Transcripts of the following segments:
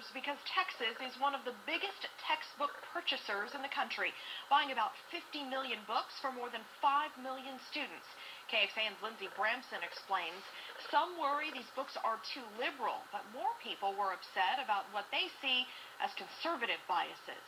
matters because Texas is one of the biggest textbook purchasers in the country, buying about 50 million books for more than 5 million students. KXAN's Lindsey Bramson explains some worry these books are too liberal, but more people were upset about what they see as conservative biases.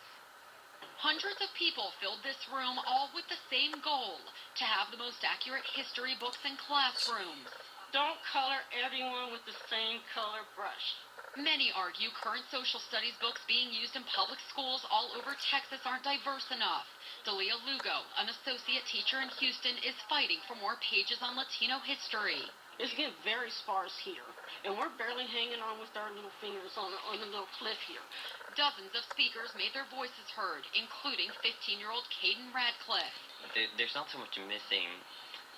Hundreds of people filled this room, all with the same goal, to have the most accurate history books in classrooms. Don't color everyone with the same color brush. Many argue current social studies books being used in public schools all over Texas aren't diverse enough. Dalia Lugo, an associate teacher in Houston, is fighting for more pages on Latino history. It's getting very sparse here, and we're barely hanging on with our little fingers on the little cliff here. Dozens of speakers made their voices heard, including 15-year-old Caden Radcliffe. There's not so much missing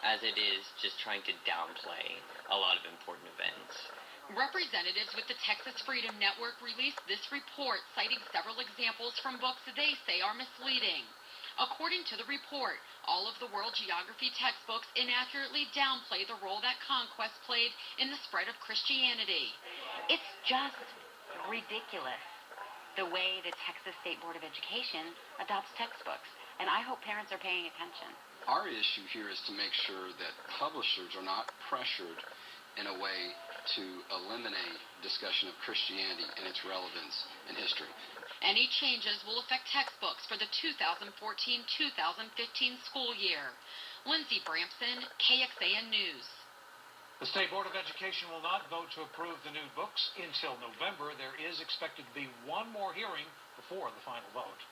as it is just trying to downplay a lot of important events. Representatives with the Texas Freedom Network released this report, citing several examples from books they say are misleading. According to the report, all of the world geography textbooks inaccurately downplay the role that conquest played in the spread of Christianity. It's just ridiculous the way the Texas State Board of Education adopts textbooks, and I hope parents are paying attention. Our issue here is to make sure that publishers are not pressured in a way to eliminate discussion of Christianity and its relevance in history. Any changes will affect textbooks for the 2014-2015 school year. Lindsey Bramson, KXAN News. The State Board of Education will not vote to approve the new books until November. There is expected to be one more hearing before the final vote.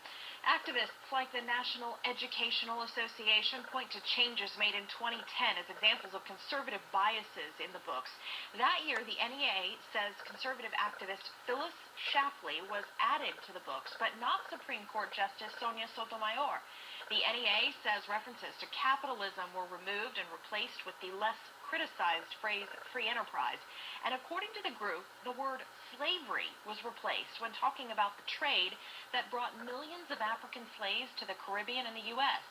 Activists like the National Educational Association point to changes made in 2010 as examples of conservative biases in the books. That year, the NEA says conservative activist Phyllis Schlafly was added to the books, but not Supreme Court Justice Sonia Sotomayor. The NEA says references to capitalism were removed and replaced with the less criticized phrase free enterprise. And according to the group, the word slavery was replaced when talking about the trade that brought millions of African slaves to the Caribbean and the U.S.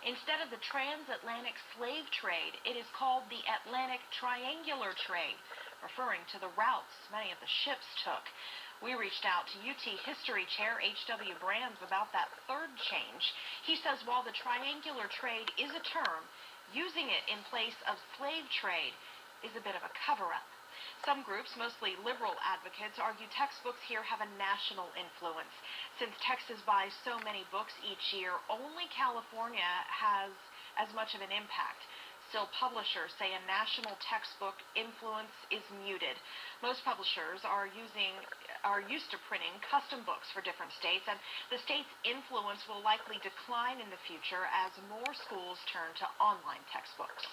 Instead of the transatlantic slave trade, it is called the Atlantic Triangular Trade, referring to the routes many of the ships took. We reached out to UT History Chair H.W. Brands about that third change. He says while the triangular trade is a term, using it in place of slave trade is a bit of a cover-up. Some groups, mostly liberal advocates, argue textbooks here have a national influence. Since Texas buys so many books each year, only California has as much of an impact. Still, publishers say a national textbook influence is muted. Most publishers are used to printing custom books for different states, and the state's influence will likely decline in the future as more schools turn to online textbooks.